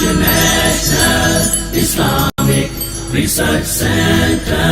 International Islamic Research Center.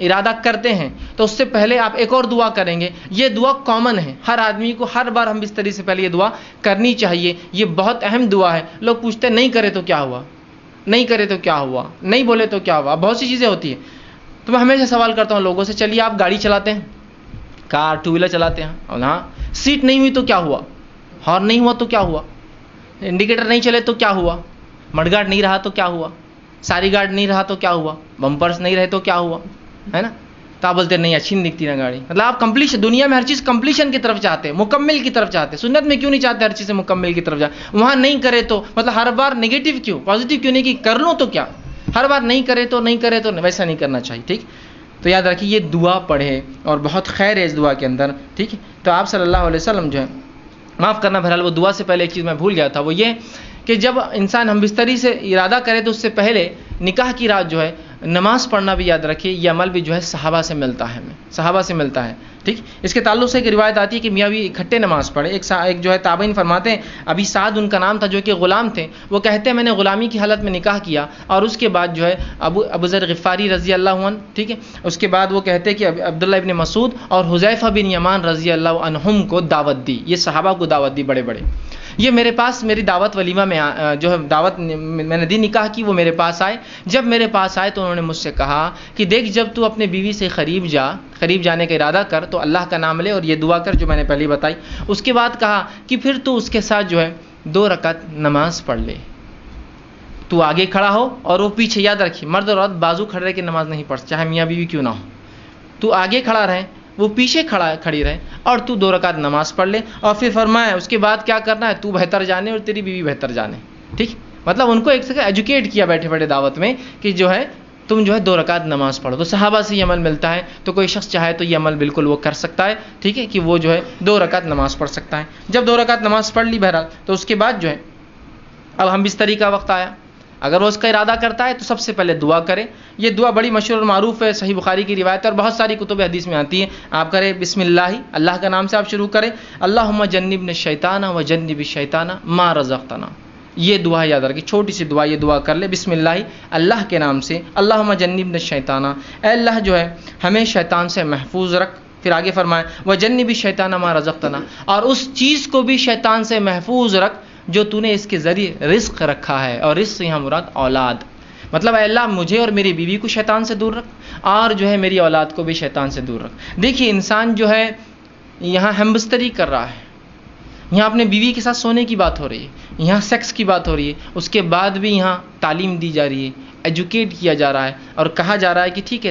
ارادہ کرتے ہیں تو اس سے پہلے آپ ایک اور دعا کریں گے. یہ دعا کامن ہے, ہر آدمی کو ہر بار ہم بستری سے پہلے یہ دعا کرنی چاہیے. یہ بہت اہم دعا ہے. لوگ پوچھتے ہیں نہیں کرے تو کیا ہوا, نہیں کرے تو کیا ہوا, نہیں بولے تو کیا ہوا, بہت سی چیزیں ہوتی ہیں. تو میں ہمیشہ سوال کرتا ہوں لوگوں سے, چلیے آپ گاڑی چلاتے ہیں, کار ٹو ویلر چلاتے ہیں, اور ہاں سیٹ نہیں ہوئی تو کیا ہوا, ہارن نہیں ہوا تو کیا ہوا, انڈیکیٹر نہیں چلے تو کیا ہوا, مڈ گارڈ نہیں رہا تو کیا ہوا, ساری گارڈ نہیں رہا تو کیا ہوا, بمپرس نہیں رہے تو کیا ہوا, ہے نا. تو آپ بولتے ہیں نہیں اچھی نہیں دکھتی نا گاڑی. مطلب آپ کمپلیشن, دنیا میں ہر چیز کمپلیشن کی طرف چاہتے ہیں, مکمل کی طرف چاہتے ہیں. سنت میں کیوں نہیں چاہتے ہر چیز مکمل کی طرف جائے؟ وہاں نہیں کرے تو مطلب ہر بار نگیٹو کیوں, پازیٹیو کیوں نہیں کہ کر لوں تو کیا, ہر بار نہیں کرے تو نہیں کرے تو ویسا نہیں کرنا چاہیے. ٹھیک, تو یاد رکھیے یہ دعا پڑھے اور بہت خیر ہے اس دعا کے اندر. ٹھیک ہے, تو آپ صلی اللہ علیہ وسلم جو ہے, معاف کرنا بہرحال وہ دعا سے پہلے ایک چیز میں بھول گیا تھا, وہ یہ کہ جب انسان ہم بستری سے ارادہ کرے تو اس سے پہلے نکاح کی رات جو ہے نماز پڑھنا بھی یاد رکھیے. یہ عمل بھی جو ہے صحابہ سے ملتا ہے, ہمیں صحابہ سے ملتا ہے. ٹھیک, اس کے تعلق سے ایک روایت آتی ہے کہ میاں بھی اکٹھے نماز پڑھے. ایک جو ہے تابعین فرماتے ہیں, ابھی سعد ان کا نام تھا جو کہ غلام تھے, وہ کہتے ہیں میں نے غلامی کی حالت میں نکاح کیا اور اس کے بعد جو ہے ابو ذر غفاری رضی اللہ عنہ, ٹھیک ہے, اس کے بعد وہ کہتے ہیں کہ عبداللہ ابن مسعود اور حذیفہ بن یمان رضی اللہ عنہم کو دعوت دی. یہ صحابہ کو دعوت دی بڑے بڑے. یہ میرے پاس میری دعوت ولیمہ میں جو ہے دعوت میں نے دی نکاح کی, وہ میرے پاس آئے. جب میرے پاس آئے تو انہوں نے مجھ سے کہا کہ دیکھ جب تو اپنے بیوی سے قریب جانے کا ارادہ کر تو اللہ کا نام لے اور یہ دعا کر جو میں نے پہلے بتائی. اس کے بعد کہا کہ پھر تو اس کے ساتھ جو ہے 2 رکعت نماز پڑھ لے. تو آگے کھڑا ہو اور وہ پیچھے. یاد رکھیے مرد اور عورت بازو کھڑے کے نماز نہیں پڑھ, چاہے میاں بیوی کیوں نہ ہو. تو آگے کھڑا رہے, وہ پیچھے کھڑی رہے اور تو 2 رکعت نماز پڑھ لے. اور پھر فرمایا اس کے بعد کیا کرنا ہے, تو بہتر جانے اور تیری بیوی بہتر جانے. ٹھیک, مطلب ان کو ایک سے ایجوکیٹ کیا بیٹھے بیٹھے دعوت میں کہ جو ہے تم جو ہے 2 رکعت نماز پڑھو. تو صحابہ سے یہ عمل ملتا ہے, تو کوئی شخص چاہے تو یہ عمل بالکل وہ کر سکتا ہے. ٹھیک ہے, کہ وہ جو ہے 2 رکعت نماز پڑھ سکتا ہے. جب 2 رکعت نماز پڑھ لی بہرحال, تو اس کے بعد جو ہے اب ہم بستری کا وقت آیا. اگر وہ اس کا ارادہ کرتا ہے تو سب سے پہلے دعا کرے. یہ دعا بڑی مشہور اور معروف ہے, صحیح بخاری کی روایت ہے اور بہت ساری کتب حدیث میں آتی ہے. آپ کریں بسم اللہ کا نام سے آپ شروع کریں, اللہم جنبنا الشیطان و جنب الشیطان ما رزقتنا. یہ دعا یاد رکھیں, چھوٹی سی دعا, یہ دعا کر لے بسم اللہ کے نام سے. اللہم جنبنا الشیطان, اے اللہ جو ہے ہمیں شیطان سے محفوظ رکھ. پھر آگے فرمائے وجنب الشیطان ما رزقتنا, اور اس چیز کو بھی شیطان سے محفوظ رکھ جو تو نے اس کے ذریعے رزق رکھا ہے. اور رزق یہاں مراد اولاد, مطلب اے اللہ مجھے اور میری بیوی کو شیطان سے دور رکھ اور جو ہے میری اولاد کو بھی شیطان سے دور رکھ. دیکھیے انسان جو ہے یہاں ہمبستری کر رہا ہے, یہاں اپنے بیوی کے ساتھ سونے کی بات ہو رہی ہے, یہاں سیکس کی بات ہو رہی ہے, اس کے بعد بھی یہاں تعلیم دی جا رہی ہے, ایجوکیٹ کیا جا رہا ہے اور کہا جا رہا ہے کہ ٹھیک ہے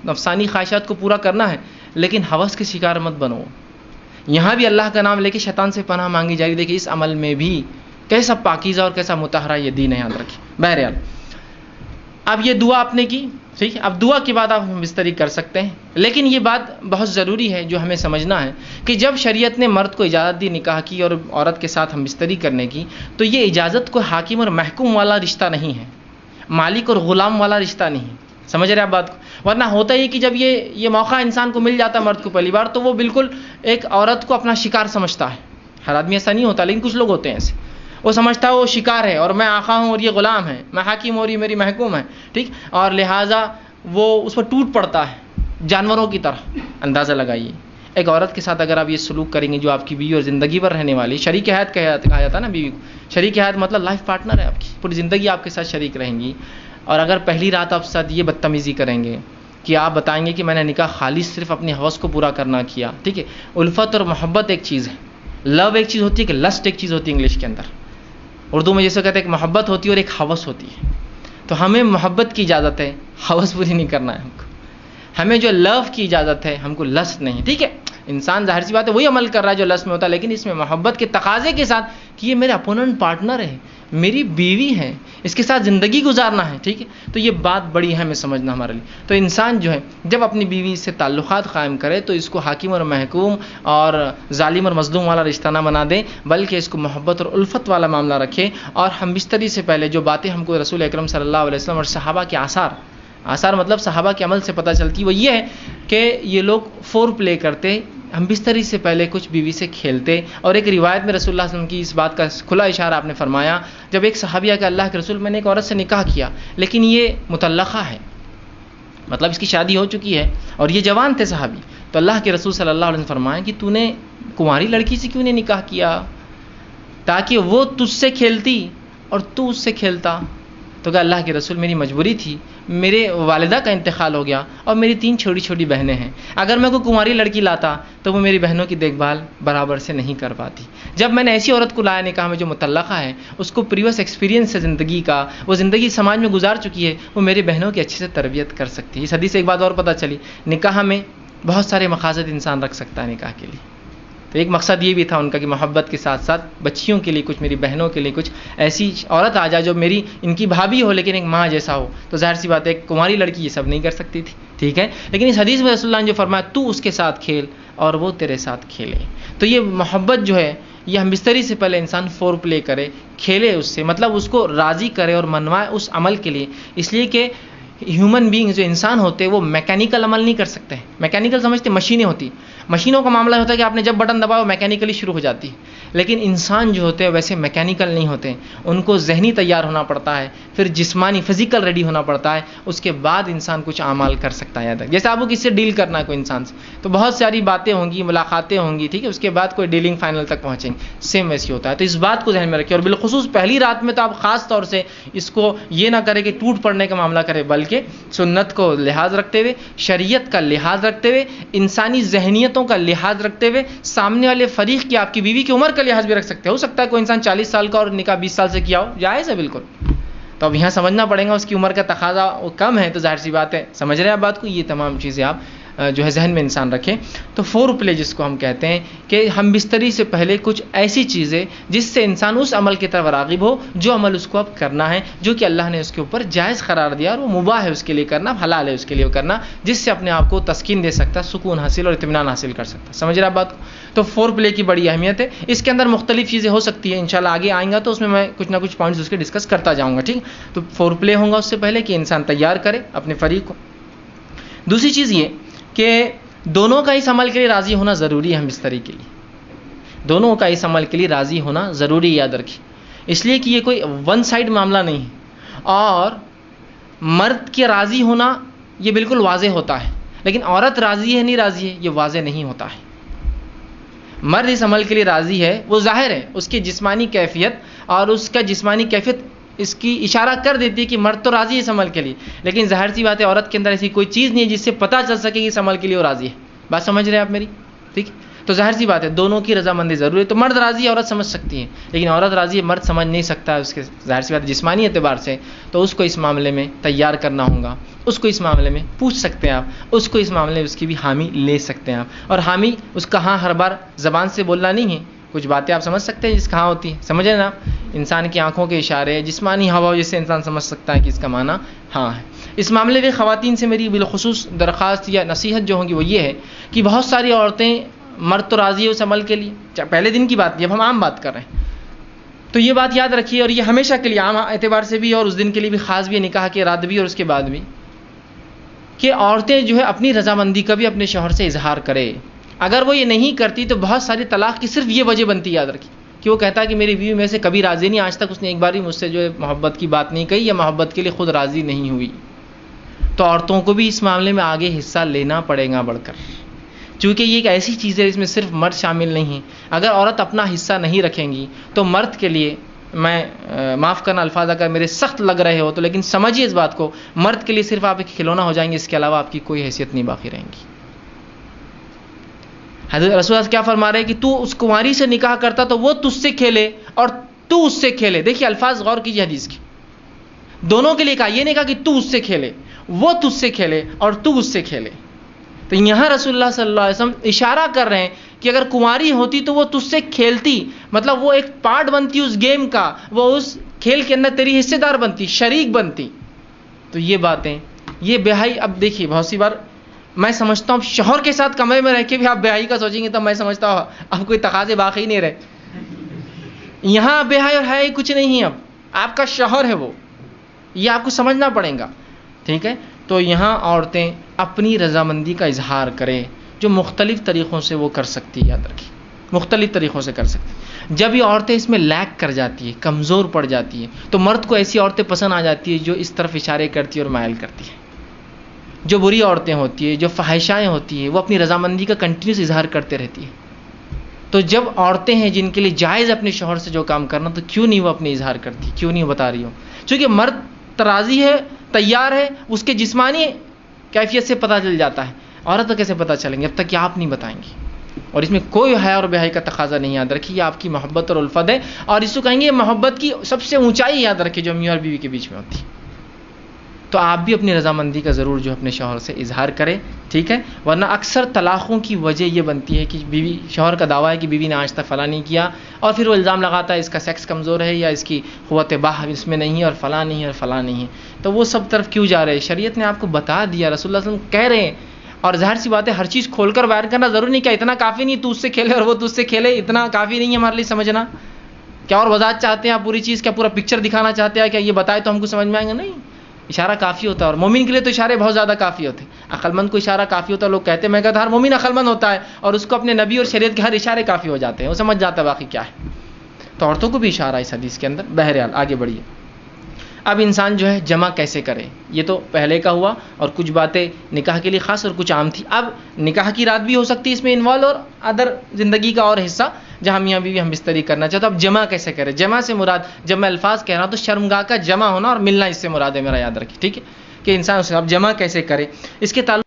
نفسانی خواہشات کو پورا کرنا ہے لیکن ہوس کے شکار مت بنو. یہاں بھی اللہ کا نام لے کے شیطان سے پناہ مانگی جا رہی. دیکھیے اس عمل میں بھی کیسا پاکیزہ اور کیسا مطہرہ یہ دین ہے, یاد رکھیں. بہرحال اب یہ دعا آپ نے کی, ٹھیک ہے, اب دعا کے بعد آپ بستری کر سکتے ہیں. لیکن یہ بات بہت ضروری ہے جو ہمیں سمجھنا ہے کہ جب شریعت نے مرد کو اجازت دی نکاح کی اور عورت کے ساتھ ہم بستری کرنے کی, تو یہ اجازت کو حاکم اور محکوم والا رشتہ نہیں ہے, مالک اور غلام والا رشتہ نہیں. سمجھ رہے آپ بات کو؟ ورنہ ہوتا ہی کہ جب یہ موقع انسان کو مل جاتا ہے مرد کو پہلی بار, تو وہ بالکل ایک عورت کو اپنا شکار سمجھتا ہے. ہر آدمی ایسا نہیں ہوتا لیکن کچھ لوگ ہوتے ہیں ایسے. وہ سمجھتا ہے وہ شکار ہے اور میں آقا ہوں اور یہ غلام ہے, میں حاکم اور یہ میری محکوم ہے. ٹھیک, اور لہٰذا وہ اس پر ٹوٹ پڑتا ہے جانوروں کی طرح. اندازہ لگائیے ایک عورت کے ساتھ اگر آپ یہ سلوک کریں گے جو آپ کی بیوی اور زندگی بھر رہنے والی, شریک حیات کہا جاتا ہے نا بیوی کو. شریک حیات مطلب لائف پارٹنر ہے آپ کی, پوری زندگی آپ کے ساتھ شریک رہیں گی. اور اگر پہلی رات آپ ساتھ یہ بدتمیزی کریں گے کہ آپ بتائیں گے کہ میں نے نکاح خالص صرف اپنی ہوس کو پورا کرنا کیا. ٹھیک ہے, الفت اور محبت ایک چیز ہے, لو ایک چیز ہوتی ہے, کہ لسٹ ایک چیز ہوتی ہے انگلش کے اندر. اردو میں جیسے کہتے ہیں ایک محبت ہوتی ہے اور ایک ہوس ہوتی ہے. تو ہمیں محبت کی اجازت ہے, ہوس پوری نہیں کرنا ہے ہم کو. ہمیں جو لو کی اجازت ہے, ہم کو لسٹ نہیں. ٹھیک ہے, انسان ظاہر سی بات ہے وہی عمل کر رہا ہے جو لسٹ میں ہوتا ہے, لیکن اس میں محبت کے تقاضے کے ساتھ کہ یہ میرے اپوننٹ پارٹنر ہے, میری بیوی ہے, اس کے ساتھ زندگی گزارنا ہے. ٹھیک ہے, تو یہ بات بڑی ہے ہمیں سمجھنا ہمارے لیے. تو انسان جو ہے جب اپنی بیوی سے تعلقات قائم کرے تو اس کو حاکم اور محکوم اور ظالم اور مظلوم والا رشتہ نہ بنا دے, بلکہ اس کو محبت اور الفت والا معاملہ رکھے. اور ہم بستری سے پہلے جو باتیں ہم کو رسول اکرم صلی اللہ علیہ وسلم اور صحابہ کے آثار مطلب صحابہ کے عمل سے پتہ چلتی, وہ یہ ہے کہ یہ لوگ فور پلے کرتے, ہم بستری سے پہلے کچھ بیوی سے کھیلتے. اور ایک روایت میں رسول اللہ صلی اللہ علیہ وسلم کی اس بات کا کھلا اشارہ آپ نے فرمایا, جب ایک صحابیہ کہ اللہ کے رسول میں نے ایک عورت سے نکاح کیا لیکن یہ مطلقہ ہے, مطلب اس کی شادی ہو چکی ہے اور یہ جوان تھے صحابی. تو اللہ کے رسول صلی اللہ علیہ وسلم فرمائیں کہ تو نے کنواری لڑکی سے کیوں نہیں نکاح کیا تاکہ وہ تجھ سے کھیلتی اور تو اس سے کھیلتا. تو کہا اللہ کے رسول میری مجبوری تھی, میرے والدہ کا انتقال ہو گیا اور میری 3 چھوٹی چھوٹی بہنیں ہیں, اگر میں کوئی کنواری لڑکی لاتا تو وہ میری بہنوں کی دیکھ بھال برابر سے نہیں کر پاتی. جب میں نے ایسی عورت کو لایا نکاح میں جو مطلقہ ہے, اس کو پریویس ایکسپیرینس ہے زندگی کا, وہ زندگی سماج میں گزار چکی ہے, وہ میری بہنوں کی اچھے سے تربیت کر سکتی ہے. اس حدیث سے ایک بات اور پتہ چلی, نکاح میں بہت سارے مقاصد انسان رکھ سکتا ہے نکاح کے لیے. تو ایک مقصد یہ بھی تھا ان کا کہ محبت کے ساتھ ساتھ بچیوں کے لیے کچھ, میری بہنوں کے لیے کچھ ایسی عورت آ جائے جو میری ان کی بھابھی ہو لیکن ایک ماں جیسا ہو. تو ظاہر سی بات ہے ایک کنواری لڑکی یہ سب نہیں کر سکتی تھی, ٹھیک ہے. لیکن اس حدیث میں رسول اللہ نے جو فرمایا تو اس کے ساتھ کھیل اور وہ تیرے ساتھ کھیلے, تو یہ محبت جو ہے یہ ہم بستری سے پہلے انسان فور پلے کرے, کھیلے اس سے, مطلب اس کو راضی کرے اور منوائے اس عمل کے لیے. اس لیے کہ ہیومن بینگ جو انسان ہوتے ہیں وہ میکینیکل عمل نہیں کر سکتے. میکینیکل سمجھتے مشینیں ہوتی, مشینوں کا معاملہ ہوتا ہے کہ آپ نے جب بٹن دباؤ میکینیکلی شروع ہو جاتی ہے. لیکن انسان جو ہوتے ہیں ویسے میکینیکل نہیں ہوتے, ان کو ذہنی تیار ہونا پڑتا ہے, پھر جسمانی فزیکل ریڈی ہونا پڑتا ہے, اس کے بعد انسان کچھ اعمال کر سکتا ہے. جیسے آپ کو کس سے ڈیل کرنا ہے کوئی انسان سے, تو بہت ساری باتیں ہوں گی, ملاقاتیں ہوں گی, ٹھیک ہے, اس کے بعد کوئی ڈیلنگ فائنل تک پہنچیں گے. سیم ویسے ہوتا ہے. تو اس بات کو ذہن میں رکھیں, اور بالخصوص پہلی رات میں تو آپ خاص طور سے اس کو یہ نہ کریں کہ ٹوٹ پڑنے کا معاملہ کرے, بلکہ سنت کو لحاظ رکھتے ہوئے, شریعت کا لحاظ رکھتے ہوئے, انسانی ذہنیتوں کا لحاظ رکھتے ہوئے, سامنے والے فریق کی, آپ کی بیوی کی عمر کا لحاظ بھی رکھ سکتے. ہو سکتا ہے کوئی انسان 40 سال کا اور نکاح 20 سال سے کیا ہو, جائز ہے بالکل. تو اب یہاں سمجھنا پڑے گا اس کی عمر کا تقاضا کم ہے, تو ظاہر سی بات ہے, سمجھ رہے ہیں آپ بات کو. یہ تمام چیزیں آپ جو ہے ذہن میں انسان رکھیں. تو فور پلے جس کو ہم کہتے ہیں کہ ہم بستری سے پہلے کچھ ایسی چیزیں جس سے انسان اس عمل کی طرف راغب ہو جو عمل اس کو اب کرنا ہے, جو کہ اللہ نے اس کے اوپر جائز قرار دیا اور وہ مباح ہے اس کے لیے کرنا, حلال ہے اس کے لیے کرنا, جس سے اپنے آپ کو تسکین دے سکتا, سکون حاصل اور اطمینان حاصل کر سکتا. سمجھ رہے آپ بات کو. تو فور پلے کی بڑی اہمیت ہے. اس کے اندر مختلف چیزیں ہو سکتی ہیں, انشاءاللہ آگے آئیں گا تو اس میں کچھ نہ کچھ پوائنٹس اس کے ڈسکس کرتا جاؤں گا, ٹھیک. تو فور پلے ہوگا اس سے پہلے کہ انسان تیار کرے اپنے فریق کو. دوسری چیز یہ کہ دونوں کا اس عمل کے لیے راضی ہونا ضروری ہے. ہم بستری کے لیے دونوں کا اس عمل کے لیے راضی ہونا ضروری, یاد رکھیں, اس لیے کہ یہ کوئی ون سائڈ معاملہ نہیں ہے. اور مرد کے راضی ہونا یہ بالکل واضح ہوتا ہے, لیکن عورت راضی ہے نہیں راضی ہے یہ واضح نہیں ہوتا ہے. مرد اس عمل کے لیے راضی ہے, وہ ظاہر ہے, اس کی جسمانی کیفیت اور اس کا جسمانی کیفیت اس کی اشارہ کر دیتی ہے کہ مرد تو راضی ہے اس عمل کے لیے, لیکن ظاہر سی بات ہے عورت کے اندر ایسی کوئی چیز نہیں ہے جس سے پتہ چل سکے کہ اس عمل کے لیے وہ راضی ہے. بات سمجھ رہے ہیں آپ میری, ٹھیک. تو ظاہر سی بات ہے دونوں کی رضامندی ضروری ہے. تو مرد راضی ہے عورت سمجھ سکتی ہے, لیکن عورت راضی ہے مرد سمجھ نہیں سکتا ہے اس کے, ظاہر سی بات ہے جسمانی اعتبار سے. تو اس کو اس معاملے میں تیار کرنا ہوگا, اس کو اس معاملے میں پوچھ سکتے ہیں آپ, اس کو اس معاملے میں اس کی بھی حامی لے سکتے ہیں آپ. اور حامی اس کا ہاں ہر بار زبان سے بولنا نہیں ہے, کچھ باتیں آپ سمجھ سکتے ہیں جس کہاں ہوتی ہیں, سمجھ رہے نا, انسان کی آنکھوں کے اشارے, جسمانی ہوا جس سے انسان سمجھ سکتا ہے کہ اس کا معنی ہاں ہے. اس معاملے میں خواتین سے میری بالخصوص درخواست یا نصیحت جو ہوگی وہ یہ ہے کہ بہت ساری عورتیں, مرد تو راضی ہے اس عمل کے لیے, پہلے دن کی بات, جب ہم عام بات کر رہے ہیں تو یہ بات یاد رکھیے, اور یہ ہمیشہ کے لیے عام اعتبار سے بھی اور اس دن کے لیے بھی خاص بھی, نکاح کے رات بھی اور اس کے بعد بھی, کہ عورتیں جو ہے اپنی رضامندی کا بھی اپنے شوہر سے اظہار کرے. اگر وہ یہ نہیں کرتی تو بہت ساری طلاق کی صرف یہ وجہ بنتی, یاد رکھیے, کہ وہ کہتا ہے کہ میری بیوی میں سے کبھی راضی نہیں, آج تک اس نے ایک بار بھی مجھ سے جو ہے محبت کی بات نہیں کہی یا محبت کے لیے خود راضی نہیں ہوئی. تو عورتوں کو بھی اس معاملے میں آگے حصہ لینا پڑے گا بڑھ کر, چونکہ یہ ایک ایسی چیز ہے جس میں صرف مرد شامل نہیں ہے. اگر عورت اپنا حصہ نہیں رکھیں گی تو مرد کے لیے, میں معاف کرنا الفاظ اگر میرے سخت لگ رہے ہو تو, لیکن سمجھیے اس بات کو, مرد کے لیے صرف آپ ایک کھلونا ہو جائیں گے, اس کے علاوہ آپ کی کوئی حیثیت نہیں باقی رہیں گی. حضرت رسول اللہ کیا فرما رہے ہیں کہ تو اس کنواری سے نکاح کرتا تو وہ تجھ سے کھیلے اور تو اس سے کھیلے. دیکھیے الفاظ غور کیجیے حدیث کی, دونوں کے لیے کہا, یہ نہیں کہا کہ تو اس سے کھیلے, وہ تجھ سے کھیلے اور تو اس سے کھیلے. تو یہاں رسول اللہ صلی اللہ علیہ وسلم اشارہ کر رہے ہیں کہ اگر کنواری ہوتی تو وہ تجھ سے کھیلتی, مطلب وہ ایک پارٹ بنتی اس گیم کا, وہ اس کھیل کے اندر تیری حصے دار بنتی, شریک بنتی. تو یہ باتیں, یہ بیاہی, اب دیکھیے بہت سی بار میں سمجھتا ہوں شوہر کے ساتھ کمرے میں رہ کے بھی آپ بیاہی کا سوچیں گے تو میں سمجھتا ہوں اب کوئی تقاضے باقی نہیں رہے. یہاں بیاہی اور حیا کچھ نہیں ہے, اب آپ کا شوہر ہے وہ, یہ آپ کو سمجھنا پڑے گا, ٹھیک ہے. تو یہاں عورتیں اپنی رضامندی کا اظہار کریں جو مختلف طریقوں سے وہ کر سکتی ہے, یاد رکھیں مختلف طریقوں سے کر سکتی. جب یہ عورتیں اس میں لیک کر جاتی ہیں, کمزور پڑ جاتی ہیں, تو مرد کو ایسی عورتیں پسند آ جاتی ہیں جو اس طرف اشارے کرتی ہیں اور مائل کرتی ہیں. جو بری عورتیں ہوتی ہیں، جو فحاشائیں ہوتی ہیں، وہ اپنی رضامندی کا کنٹینیوس اظہار کرتے رہتی ہیں. تو جب عورتیں ہیں جن کے لیے جائز اپنے شوہر سے جو کام کرنا، تو کیوں نہیں وہ اپنے اظہار کرتی، کیوں نہیں وہ بتا رہی ہو؟ چونکہ مرد ترازی ہے، تیار ہے، اس کے جسمانی کیفیت سے پتہ چل جاتا ہے. عورت کو کیسے پتہ چلیں گے؟ اب تک کہ آپ نہیں بتائیں گی. اور اس میں کوئی حیا اور بے حیائی کا تقاضا نہیں. یاد رکھیے، یہ آپ کی محبت اور الفت ہے، اور اس کو کہیں گے محبت کی سب سے اونچائی. یاد رکھیے جو میاں اور بیوی کے بیچ میں ہوتی ہے. تو آپ بھی اپنی رضامندی کا ضرور جو اپنے شوہر سے اظہار کریں، ٹھیک ہے؟ ورنہ اکثر طلاقوں کی وجہ یہ بنتی ہے کہ بیوی، شوہر کا دعویٰ ہے کہ بیوی نے آج تک فلاں نہیں کیا، اور پھر وہ الزام لگاتا ہے اس کا سیکس کمزور ہے، یا اس کی قوت باہ اس میں نہیں ہے، اور فلاں نہیں ہے، اور فلاں نہیں ہے. تو وہ سب طرف کیوں جا رہے ہیں؟ شریعت نے آپ کو بتا دیا، رسول اللہ صلی اللہ علیہ وسلم کہہ رہے ہیں. اور ظاہر سی بات ہے، ہر چیز کھول کر بیان کرنا ضروری نہیں. کیا اتنا کافی نہیں تو اس سے کھیلے اور وہ تجھ سے کھیلے؟ اتنا کافی نہیں ہے ہمارے لیے سمجھنا؟ کیا اور وضاحت چاہتے ہیں آپ پوری چیز؟ کیا پورا پکچر دکھانا چاہتے ہیں؟ کیا یہ بتائے تو ہم کو سمجھ میں آئیں گا؟ نہیں، اشارہ کافی ہوتا ہے. اور مومن کے لیے تو اشارے بہت زیادہ کافی ہوتے ہیں. عقل مند کو اشارہ کافی ہوتا ہے. لوگ کہتے ہیں، میں کہتا ہر مومن عقل مند ہوتا ہے، اور اس کو اپنے نبی اور شریعت کے ہر اشارے کافی ہو جاتے ہیں، وہ سمجھ جاتا ہے باقی کیا ہے. تو عورتوں کو بھی اشارہ ہے اس حدیث کے اندر. بہرحال آگے بڑھیے. اب انسان جو ہے جمع کیسے کرے، یہ تو پہلے کا ہوا، اور کچھ باتیں نکاح کے لیے خاص اور کچھ عام تھی. اب نکاح کی رات بھی ہو سکتی ہے اس میں انوالو، اور ادر زندگی کا اور حصہ جہاں میاں بیوی ہم بستری کرنا چاہتے. اب جمع کیسے کرے؟ جمع سے مراد، جب میں الفاظ کہہ رہا ہوں تو شرمگاہ کا جمع ہونا اور ملنا اس سے مراد ہے میرا. یاد رکھیے، ٹھیک ہے؟ کہ انسان اسے اب جمع کیسے کرے. اس کے تعلق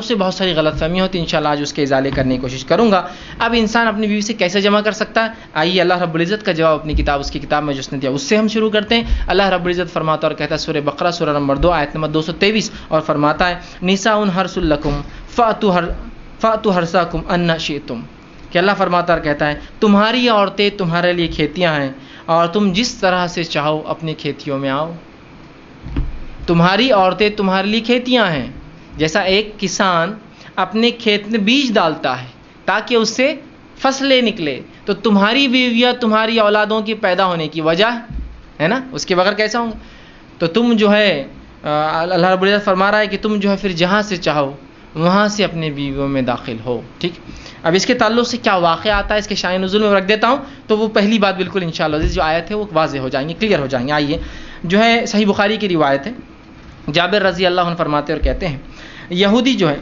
سے بہت ساری غلط فہمی ہوتی ہے. انشاءاللہ آج اس کے ازالے کرنے کی کوشش کروں گا. اب انسان اپنی بیوی سے کیسے جمع کر سکتا ہے؟ آئیے اللہ رب العزت کا جواب اپنی کتاب، اس کی کتاب میں جو اس نے دیا، اس سے ہم شروع کرتے ہیں. اللہ رب العزت فرماتا اور کہتا ہے، سورہ بقرہ سورہ نمبر 2 آیت نمبر 223، اور فرماتا ہے، نساء حرث لکم فأتوا حرثکم ان شئتم. کہ اللہ فرماتا اور کہتا ہے، تمہاری عورتیں تمہارے لیے کھیتیاں ہیں، اور تم جس طرح سے چاہو اپنی کھیتیوں میں آؤ. تمہاری عورتیں تمہارے لیے کھیتیاں ہیں. جیسا ایک کسان اپنے کھیت میں بیج ڈالتا ہے تاکہ اس سے فصلیں نکلے، تو تمہاری بیویاں تمہاری اولادوں کی پیدا ہونے کی وجہ ہے نا. اس کے بغیر کیسا ہوں گا؟ تو تم جو ہے اللہ رب العزت فرما رہا ہے کہ تم جو ہے پھر جہاں سے چاہو وہاں سے اپنے بیویوں میں داخل ہو. ٹھیک. اب اس کے تعلق سے کیا واقعہ آتا ہے، اس کے شائن نزول میں رکھ دیتا ہوں، تو وہ پہلی بات بالکل انشاءاللہ جو آیت ہے وہ واضح ہو جائیں گے، کلیئر ہو جائیں گے. آئیے، جو ہے صحیح بخاری کی روایت ہے، جابر رضی اللہ عنہ فرماتے اور کہتے ہیں، یہودی جو ہے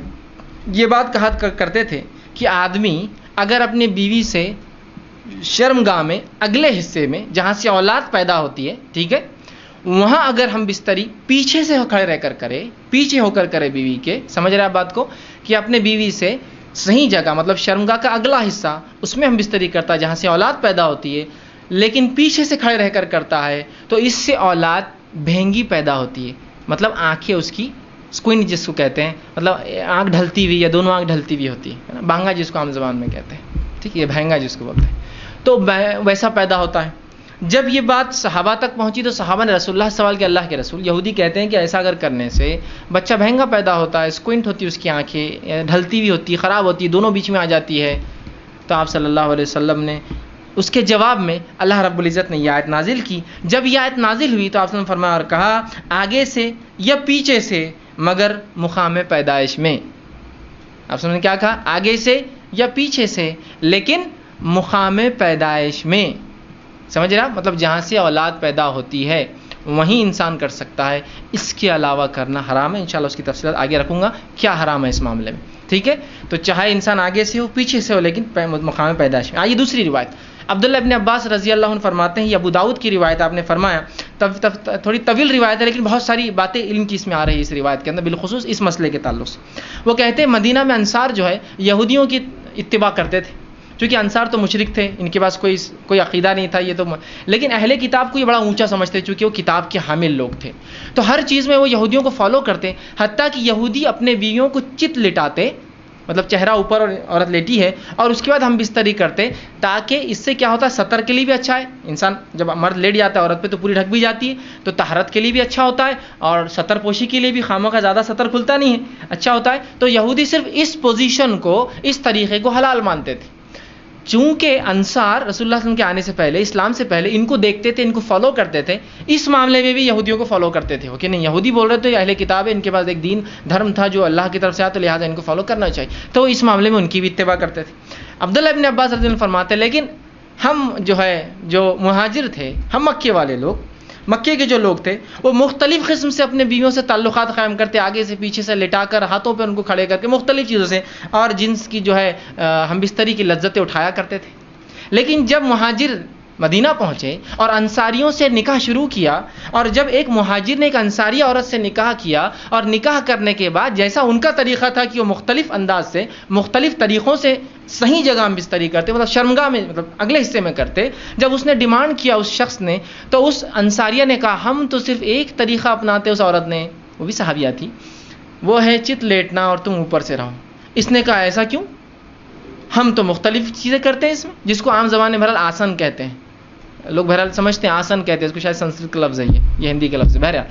یہ بات کہا کرتے تھے کہ آدمی اگر اپنی بیوی سے شرمگاہ میں اگلے حصے میں جہاں سے اولاد پیدا ہوتی ہے، ٹھیک ہے، وہاں اگر ہم بستری پیچھے سے کھڑے رہ کر کرے، پیچھے ہو کر کرے بیوی کے، سمجھ رہے آپ بات کو، کہ اپنے بیوی سے صحیح جگہ مطلب شرمگاہ کا اگلا حصہ اس میں ہم بستری کرتا ہے جہاں سے اولاد پیدا ہوتی ہے، لیکن پیچھے سے کھڑے رہ کر کرتا ہے، تو اس سے اولاد بھینگی پیدا ہوتی ہے. مطلب آنکھیں اس کی سکوئن جس کو کہتے ہیں، مطلب آنکھ ڈھلتی ہوئی یا دونوں آنکھ ڈھلتی ہوئی ہوتی ہے نا، بانگا جس کو عام زبان میں کہتے ہیں، ٹھیک ہے، یہ بھینگا جس کو بولتے ہیں، تو ویسا پیدا ہوتا ہے. جب یہ بات صحابہ تک پہنچی تو صحابہ نے رسول اللہ سوال کیا، اللہ کے رسول، یہودی کہتے ہیں کہ ایسا اگر کرنے سے بچہ بھینگا پیدا ہوتا ہے، سکوئنٹ ہوتی ہے اس کی آنکھیں، ڈھلتی ہوئی ہوتی ہے، خراب ہوتی ہے، دونوں بیچ میں آ جاتی ہے. تو آپ صلی اللہ علیہ وسلم نے اس کے جواب میں اللہ رب العزت نے یہ آیت نازل کی. جب یہ آیت نازل ہوئی تو آپ نے فرمایا اور کہا، آگے سے یا پیچھے سے مگر مقام پیدائش میں. آپ نے کیا کہا؟ آگے سے یا پیچھے سے، لیکن مقام پیدائش میں. سمجھ رہا؟ مطلب جہاں سے اولاد پیدا ہوتی ہے وہیں انسان کر سکتا ہے، اس کے علاوہ کرنا حرام ہے. انشاءاللہ اس کی تفصیلات آگے رکھوں گا کیا حرام ہے اس معاملے میں، ٹھیک ہے. تو چاہے انسان آگے سے ہو پیچھے سے ہو، لیکن مقام پیدائش میں. آئیے دوسری روایت، عبداللہ ابن عباس رضی اللہ عنہ فرماتے ہیں، یہ ابو داؤد کی روایت، آپ نے فرمایا تھوڑی طویل روایت ہے لیکن بہت ساری باتیں علم کی اس میں آ رہی ہے اس روایت کے اندر، بالخصوص اس مسئلے کے تعلق سے. وہ کہتے ہیں مدینہ میں انصار جو ہے یہودیوں کی اتباع کرتے تھے، چونکہ انصار تو مشرک تھے، ان کے پاس کوئی عقیدہ نہیں تھا یہ تو، لیکن اہل کتاب کو یہ بڑا اونچا سمجھتے چونکہ وہ کتاب کے حامل لوگ تھے، تو ہر چیز میں وہ یہودیوں کو فالو کرتے. حتیٰ کہ یہودی اپنے بیویوں کو چت لٹاتے، مطلب چہرہ اوپر اور عورت لیٹی ہے، اور اس کے بعد ہم بستری کرتے، تاکہ اس سے کیا ہوتا ہے، سطر کے لیے بھی اچھا ہے. انسان جب مرد لیٹ جاتا ہے عورت پہ تو پوری ڈھک بھی جاتی ہے، تو طہارت کے لیے بھی اچھا ہوتا ہے، اور سطر پوشی کے لیے بھی خامہ کا زیادہ سطر کھلتا نہیں ہے، اچھا ہوتا ہے. تو یہودی صرف اس پوزیشن کو، اس طریقے کو حلال مانتے تھے. چونکہ انصار رسول اللہ صلی اللہ علیہ وسلم کے آنے سے پہلے، اسلام سے پہلے ان کو دیکھتے تھے، ان کو فالو کرتے تھے، اس معاملے میں بھی یہودیوں کو فالو کرتے تھے کہ نہیں یہودی بول رہے تھے اہل کتاب ہے، ان کے پاس ایک دین دھرم تھا جو اللہ کی طرف سے آیا، تو لہٰذا ان کو فالو کرنا چاہیے، تو اس معاملے میں ان کی بھی اتباع کرتے تھے. عبداللہ ابن عباس رضی اللہ عنہ فرماتے ہیں، لیکن ہم جو ہے جو مہاجر تھے، ہم مکے والے لوگ، مکے کے جو لوگ تھے وہ مختلف قسم سے اپنے بیویوں سے تعلقات قائم کرتے، آگے سے پیچھے سے لٹا کر، ہاتھوں پہ ان کو کھڑے کر کے، مختلف چیزوں سے، اور جنس کی جو ہے ہم بستری کی لذتیں اٹھایا کرتے تھے. لیکن جب مہاجر مدینہ پہنچے اور انصاریوں سے نکاح شروع کیا، اور جب ایک مہاجر نے ایک انصاری عورت سے نکاح کیا، اور نکاح کرنے کے بعد جیسا ان کا طریقہ تھا کہ وہ مختلف انداز سے، مختلف طریقوں سے صحیح جگہ میں بستری کرتے، مطلب شرمگاہ میں، مطلب اگلے حصے میں کرتے، جب اس نے ڈیمانڈ کیا اس شخص نے، تو اس انصاریہ نے کہا ہم تو صرف ایک طریقہ اپناتے. اس عورت نے، وہ بھی صحابیہ تھی، وہ ہے چت لیٹنا اور تم اوپر سے رہو. اس نے کہا ایسا کیوں؟ ہم تو مختلف چیزیں کرتے ہیں اس میں، جس کو عام زبان میں بہرحال آسن کہتے ہیں، لوگ بہرحال سمجھتے ہیں آسن کہتے ہیں اس کو، شاید سنسکرت کا لفظ ہے یہ ہندی کا لفظ ہے. بہرحال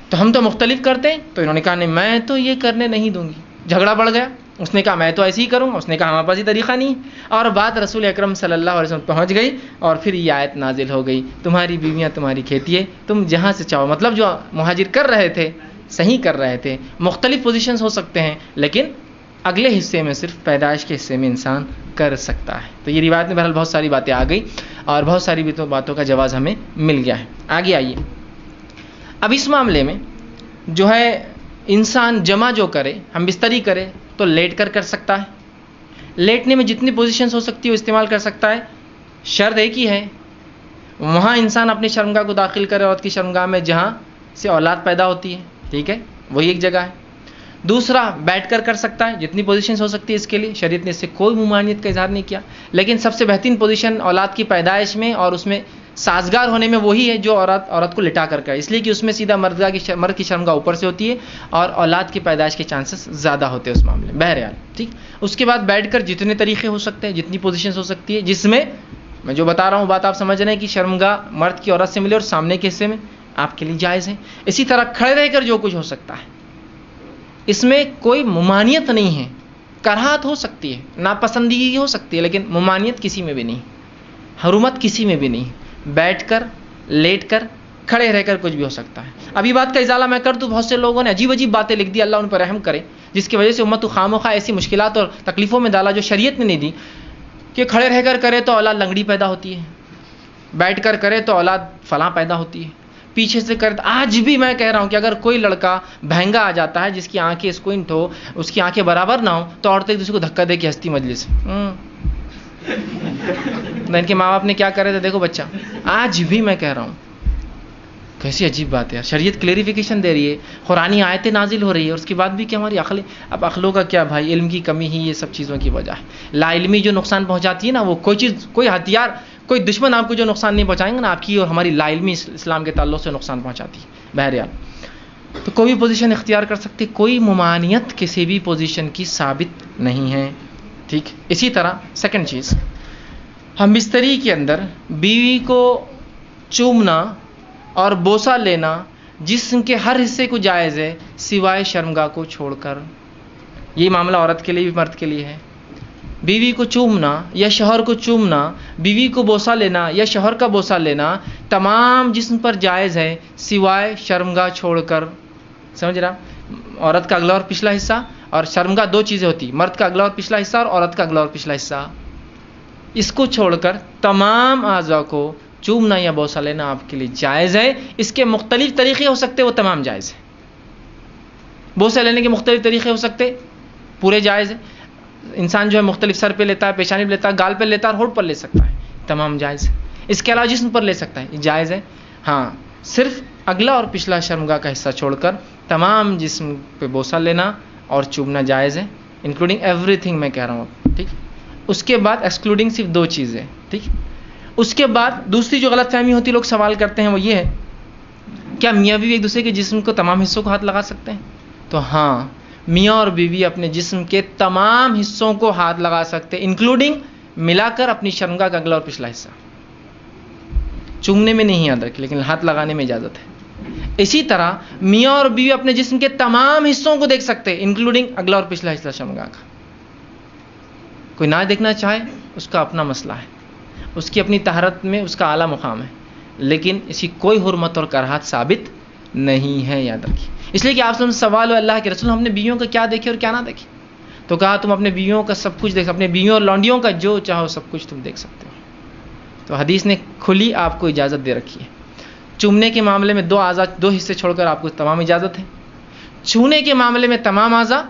تو ہم تو مختلف کرتے ہیں. تو انہوں نے کہا نہیں میں تو یہ کرنے نہیں دوں گی. جھگڑا بڑھ گیا. اس نے کہا میں تو ایسے ہی کروں گا. اس نے کہا ہمارے پاس یہ طریقہ نہیں. اور بات رسول اکرم صلی اللہ علیہ وسلم پہنچ گئی، اور پھر یہ آیت نازل ہو گئی، تمہاری بیویاں تمہاری کھیتی ہے، تم جہاں سے چاہو. مطلب جو مہاجر کر رہے تھے صحیح کر رہے تھے. مختلف پوزیشنز ہو سکتے ہیں، لیکن اگلے حصے میں صرف پیدائش کے حصے میں انسان کر سکتا ہے. تو یہ روایت میں بہرحال بہت ساری باتیں آ گئی، اور بہت ساری باتوں کا جواز ہمیں مل گیا ہے. آگے آئیے. اب اس معاملے میں جو ہے انسان جمع جو کرے، ہم بستری کرے، تو لیٹ کر سکتا ہے. لیٹنے میں جتنی پوزیشنز ہو سکتی ہے وہ استعمال کر سکتا ہے. شرط ایک ہی ہے، وہاں انسان اپنی شرمگاہ کو داخل کرے، عورت کی شرمگاہ میں جہاں سے اولاد پیدا ہوتی ہے. ٹھیک ہے، وہی ایک جگہ ہے. دوسرا بیٹھ کر سکتا ہے، جتنی پوزیشنز ہو سکتی ہے اس کے لیے. شریعت نے اس سے کوئی ممانعت کا اظہار نہیں کیا، لیکن سب سے بہترین پوزیشن اولاد کی پیدائش میں اور اس میں سازگار ہونے میں وہی ہے جو عورت کو لٹا کر کرے، اس لیے کہ اس میں سیدھا مرد کی شرمگاہ اوپر سے ہوتی ہے، اور اولاد کی پیدائش کے چانسز زیادہ ہوتے ہیں اس معاملے میں. بہرحال ٹھیک. اس کے بعد بیٹھ کر جتنے طریقے ہو سکتے ہیں، جتنی پوزیشنز ہو سکتی ہے، جس میں میں جو بتا رہا ہوں بات آپ سمجھ رہے ہیں کہ شرمگاہ مرد کی عورت سے ملے اور سامنے کے حصے میں آپ کے لیے جائز ہے. اسی طرح کھڑے رہ کر جو کچھ ہو سکتا ہے، اس میں کوئی ممانعت نہیں ہے. کراہت ہو سکتی ہے، ناپسندیدگی ہو سکتی ہے، لیکن ممانعت کسی میں بھی نہیں، حرمت کسی میں بھی نہیں. بیٹھ کر، لیٹ کر، کھڑے رہ کر کچھ بھی ہو سکتا ہے. ابھی بات کا ازالہ میں کر دوں، بہت سے لوگوں نے عجیب عجیب باتیں لکھ دی، اللہ ان پر رحم کرے، جس کی وجہ سے امت کو خامخواہ ایسی مشکلات اور تکلیفوں میں ڈالا جو شریعت نے نہیں دی. کہ کھڑے رہ کر کرے تو اولاد لنگڑی پیدا ہوتی ہے، بیٹھ کر کرے تو اولاد فلاں پیدا ہوتی ہے، پیچھے سے کرے. آج بھی میں کہہ رہا ہوں کہ اگر کوئی لڑکا بہنگا آ جاتا ہے جس کی آنکھیں اسکوئنٹ ہو، اس کی آنکھیں برابر نہ ہو، تو عورتیں ایک دوسرے کو دھکا دے کے ہنستی مجلس. ان کے ماں باپ نے کیا کرے تھے دیکھو بچہ. آج بھی میں کہہ رہا ہوں، کیسی عجیب بات ہے. شریعت کلیریفیکیشن دے رہی ہے، قرآنی آیتیں نازل ہو رہی ہے، اور اس کے بعد بھی کہ ہماری عقلیں، اب عقلوں کا کیا بھائی، علم کی کمی ہی یہ سب چیزوں کی وجہ ہے. لا علمی جو نقصان پہنچاتی ہے نا، وہ کوئی چیز، کوئی ہتھیار، کوئی دشمن آپ کو جو نقصان نہیں پہنچائیں گے نا، آپ کی اور ہماری لا علمی اسلام کے تعلق سے نقصان پہنچاتی ہے. بہرحال تو کوئی بھی پوزیشن اختیار کر سکتے، کوئی ممانعت کسی بھی پوزیشن کی ثابت نہیں ہے. ٹھیک. اسی طرح سیکنڈ چیز، ہم بستری کے اندر بیوی کو چومنا اور بوسہ لینا جسم کے ہر حصے کو جائز ہے، سوائے شرمگاہ کو چھوڑ کر. یہ معاملہ عورت کے لیے بھی مرد کے لیے ہے. بیوی کو چومنا یا شوہر کو چومنا، بیوی کو بوسہ لینا یا شوہر کا بوسہ لینا تمام جسم پر جائز ہے، سوائے شرمگاہ چھوڑ کر. سمجھ رہا؟ عورت کا اگلا اور پچھلا حصہ، اور شرمگاہ دو چیزیں ہوتی، مرد کا اگلا اور پچھلا حصہ اور عورت کا اگلا اور پچھلا حصہ. اس کو چھوڑ کر تمام اعضاء کو چومنا یا بوسہ لینا آپ کے لیے جائز ہے. اس کے مختلف طریقے ہو سکتے، وہ تمام جائز ہے. بوسہ لینے کے مختلف طریقے ہو سکتے، پورے جائز ہے. انسان جو ہے مختلف سر پہ لیتا ہے، پیشانی پہ لیتا ہے، گال پہ لیتا ہے، اور ہونٹ پر لے سکتا ہے، تمام جائز ہے. اس کے علاوہ جسم پر لے سکتا ہے، یہ جائز ہے. ہاں، صرف اگلا اور پچھلا شرمگاہ کا حصہ چھوڑ کر تمام جسم پہ بوسہ لینا اور چومنا جائز ہے، انکلوڈنگ ایوری تھنگ میں کہہ رہا ہوں. ٹھیک. اس کے بعد ایکسکلوڈنگ صرف دو چیزیں. ٹھیک. اس کے بعد دوسری جو غلط فہمی ہوتی، لوگ سوال کرتے ہیں، وہ یہ ہے کیا میاں بیوی ایک دوسرے کے جسم کو تمام حصوں کو ہاتھ لگا سکتے ہیں؟ تو ہاں، میاں اور بیوی اپنے جسم کے تمام حصوں کو ہاتھ لگا سکتے، انکلوڈنگ ملا کر اپنی شرمگاہ کا اگلا اور پچھلا حصہ. چومنے میں نہیں یاد رکھے، لیکن ہاتھ لگانے میں اجازت ہے. اسی طرح میاں اور بیوی اپنے جسم کے تمام حصوں کو دیکھ سکتے، انکلوڈنگ اگلا اور پچھلا حصہ شرمگاہ کا. کوئی نہ دیکھنا چاہے اس کا اپنا مسئلہ ہے، اس کی اپنی طہارت میں اس کا اعلیٰ مقام ہے، لیکن اس کی کوئی حرمت اور کراہت ثابت نہیں ہے، یاد رکھیے. اس لیے کہ آپ سے سوال ہو اللہ کے رسول ہم نے بیویوں کا کیا دیکھے اور کیا نہ دیکھے؟ تو کہا تم اپنے بیویوں کا سب کچھ دیکھ، اپنے بیویوں اور لونڈیوں کا جو چاہو سب کچھ تم دیکھ سکتے ہو. تو حدیث نے کھلی آپ کو اجازت دے رکھی ہے. چومنے کے معاملے میں 2 اعضاء 2 حصے چھوڑ کر آپ کو تمام اجازت ہے. چھونے کے معاملے میں تمام اعضاء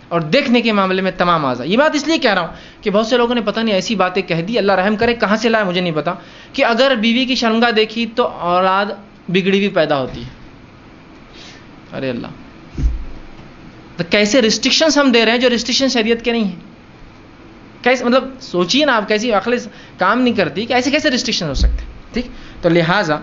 اور دیکھنے کے معاملے میں تمام اعضاء. یہ بات اس لیے کہہ رہا ہوں کہ بہت سے لوگوں نے پتہ نہیں ایسی باتیں کہہ دی, اللہ رحم کرے, کہاں سے لائے مجھے نہیں پتا, کہ اگر بیوی کی شرمگاہ دیکھی تو اولاد بگڑی ہوئی پیدا ہوتی ہے. ارے اللہ, تو کیسے ریسٹرکشنز ہم دے رہے ہیں جو ریسٹرکشن شریعت کے نہیں ہیں. کیسے, مطلب سوچیے نا آپ, کیسی عقل کام نہیں کرتی کہ ایسے کیسے ریسٹرکشن ہو سکتے ہیں. ٹھیک, تو لہٰذا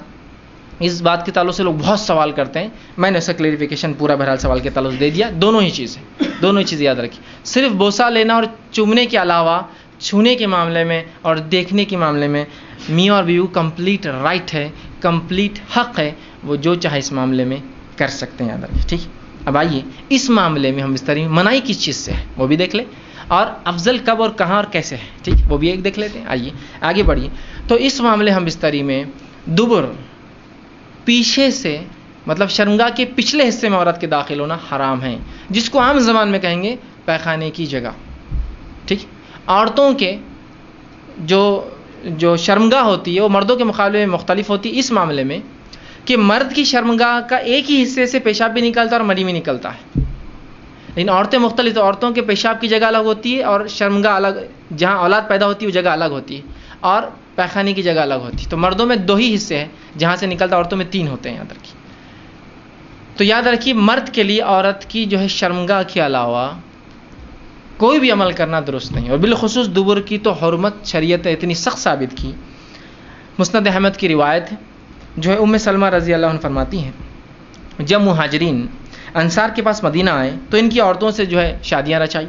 اس بات کے تعلق سے لوگ بہت سوال کرتے ہیں. میں نے اس کا کلیریفیکیشن پورا بہرحال سوال کے تعلق سے دے دیا. دونوں ہی چیزیں یاد رکھیں. صرف بوسہ لینا اور چومنے کے علاوہ چھونے کے معاملے میں اور دیکھنے کے معاملے میں میاں اور بیوی کمپلیٹ رائٹ ہے, کمپلیٹ حق ہے, وہ جو چاہے اس معاملے میں کر سکتے ہیں. یاد رکھیں. ٹھیک, اب آئیے اس معاملے میں ہم بستری میں منائی کس چیز سے ہے وہ بھی دیکھ لیں, اور افضل کب اور کہاں اور کیسے ہے. ٹھیک, وہ بھی ایک دیکھ لیتے ہیں. آئیے آگے بڑھیے. تو اس معاملے ہم بستری میں دبر پیچھے سے, مطلب شرمگاہ کے پچھلے حصے میں عورت کے داخل ہونا حرام ہے, جس کو عام زبان میں کہیں گے پیخانے کی جگہ. ٹھیک, عورتوں کے جو شرمگاہ ہوتی ہے وہ مردوں کے مقابلے میں مختلف ہوتی ہے اس معاملے میں کہ مرد کی شرمگاہ کا ایک ہی حصے سے پیشاب بھی نکلتا ہے اور منی بھی نکلتا ہے. لیکن عورتیں مختلف, تو عورتوں کے پیشاب کی جگہ الگ ہوتی ہے اور شرمگاہ الگ, جہاں اولاد پیدا ہوتی ہے وہ جگہ الگ ہوتی ہے, اور پیخانے کی جگہ الگ ہوتی ہے. تو مردوں میں 2 ہی حصے ہیں جہاں سے نکلتا, عورتوں میں 3 ہوتے ہیں. یاد رکھیے. تو یاد رکھیے مرد کے لیے عورت کی جو ہے شرمگاہ کے علاوہ کوئی بھی عمل کرنا درست نہیں, اور بالخصوص دبر کی تو حرمت شریعت اتنی سخت ثابت کی. مسند احمد کی روایت ہے جو ہے ام سلمہ رضی اللہ عنہ فرماتی ہیں, جب مہاجرین انصار کے پاس مدینہ آئے تو ان کی عورتوں سے جو ہے شادیاں رچائی.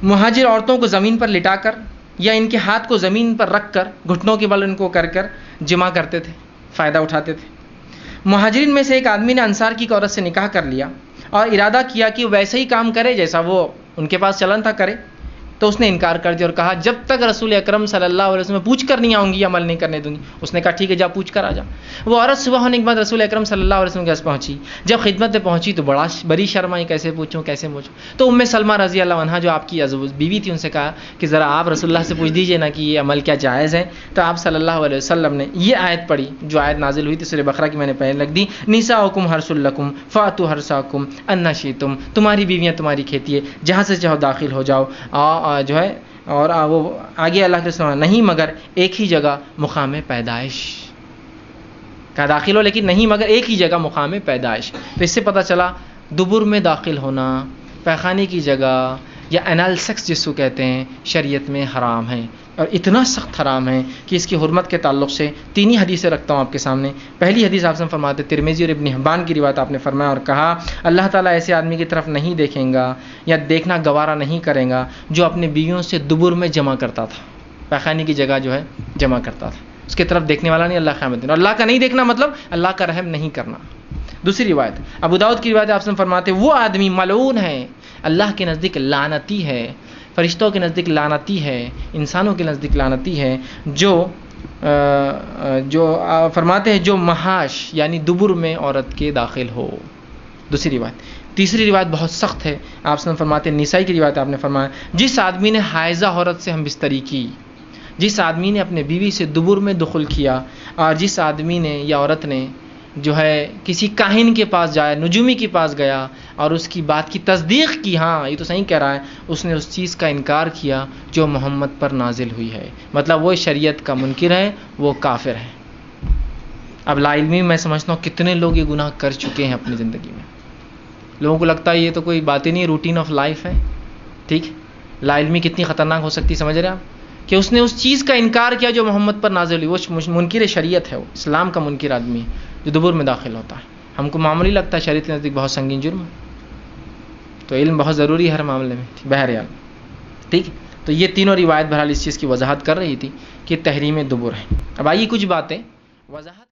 مہاجر عورتوں کو زمین پر لٹا کر یا ان کے ہاتھ کو زمین پر رکھ کر گھٹنوں کے بل ان کو کر جمع کرتے تھے, فائدہ اٹھاتے تھے. مہاجرین میں سے ایک آدمی نے انصار کی عورت سے نکاح کر لیا اور ارادہ کیا کہ ویسے ہی کام کرے جیسا وہ ان کے پاس چلن تھا کرے. تو اس نے انکار کر دیا اور کہا جب تک رسول اکرم صلی اللہ علیہ وسلم پوچھ کر نہیں آؤں گی عمل نہیں کرنے دوں گی. اس نے کہا ٹھیک ہے جا پوچھ کر آ جا. وہ عورت صبح ہونے کے بعد رسول اکرم صلی اللہ علیہ وسلم کے پاس پہنچی. جب خدمت میں پہنچی تو بڑی شرم آئی, کیسے پوچھوں. تو ام سلمہ رضی اللہ عنہا جو آپ کی بیوی تھی ان سے کہا کہ ذرا آپ رسول اللہ سے پوچھ دیجئے نا کہ یہ عمل کیا جائز ہے. تو آپ صلی اللہ علیہ وسلم نے یہ آیت پڑھی جو آیت نازل ہوئی تھی سورہ بقرہ کی, میں نے پہلے لکھ دی, نساؤکم حرث لکم فاتوا حرثکم ان شئتم, تمہاری بیویاں تمہاری کھیتی ہے, جہاں سے چاہو داخل ہو جاؤ. جو ہے اور وہ آگے اللہ کے سوا نہیں مگر ایک ہی جگہ مقام پیدائش کا داخل ہو, لیکن نہیں مگر ایک ہی جگہ مقام پیدائش. تو اس سے پتہ چلا دبر میں داخل ہونا, پیخانے کی جگہ یا انال سیکس جس کو کہتے ہیں, شریعت میں حرام ہے, اور اتنا سخت حرام ہے کہ اس کی حرمت کے تعلق سے 3 ہی حدیثیں رکھتا ہوں آپ کے سامنے. پہلی حدیث آپ سے فرماتے ترمذی اور ابن حبان کی روایت, آپ نے فرمایا اور کہا اللہ تعالیٰ ایسے آدمی کی طرف نہیں دیکھیں گا یا دیکھنا گوارا نہیں کرے گا جو اپنے بیویوں سے دبر میں جمع کرتا تھا, پیخانے کی جگہ جو ہے جمع کرتا تھا. اس کی طرف دیکھنے والا نہیں اللہ قیامت دن, اور اللہ کا نہیں دیکھنا مطلب اللہ کا رحم نہیں کرنا. دوسری روایت ابو داؤد کی روایت, آپ سے فرماتے وہ آدمی ملعون ہے, اللہ کے نزدیک لعنتی ہے, فرشتوں کے نزدیک لعنتی ہے, انسانوں کے نزدیک لعنتی ہے, جو فرماتے ہیں جو محاش یعنی دبر میں عورت کے داخل ہو. دوسری روایت. تیسری روایت بہت سخت ہے, آپ سے فرماتے ہیں نسائی کی روایت, آپ نے فرمایا جس آدمی نے حائضہ عورت سے ہم بستری کی, جس آدمی نے اپنے بیوی سے دبر میں دخل کیا, اور جس آدمی نے یا عورت نے جو ہے کسی کاہن کے پاس جایا, نجومی کے پاس گیا اور اس کی بات کی تصدیق کی, ہاں یہ تو صحیح کہہ رہا ہے, اس نے اس چیز کا انکار کیا جو محمد پر نازل ہوئی ہے, مطلب وہ شریعت کا منکر ہے, وہ کافر ہے. اب لا علمی میں سمجھتا ہوں کتنے لوگ یہ گناہ کر چکے ہیں اپنی زندگی میں. لوگوں کو لگتا ہے یہ تو کوئی بات ہی نہیں, روٹین آف لائف ہے. ٹھیک, لا علمی کتنی خطرناک ہو سکتی, سمجھ رہے آپ, کہ اس نے اس چیز کا انکار کیا جو محمد پر نازل ہوئی. وہ منکر شریعت ہے, وہ اسلام کا منکر آدمی جو دبر میں داخل ہوتا ہے. ہم کو معمولی لگتا ہے, شریعت کے نزدیک بہت سنگین جرم. تو علم بہت ضروری ہے ہر معاملے میں. بہرحال ٹھیک, تو یہ تینوں روایت بہرحال اس چیز کی وضاحت کر رہی تھی کہ تحریم دبر ہے. اب آئیے کچھ باتیں وضاحت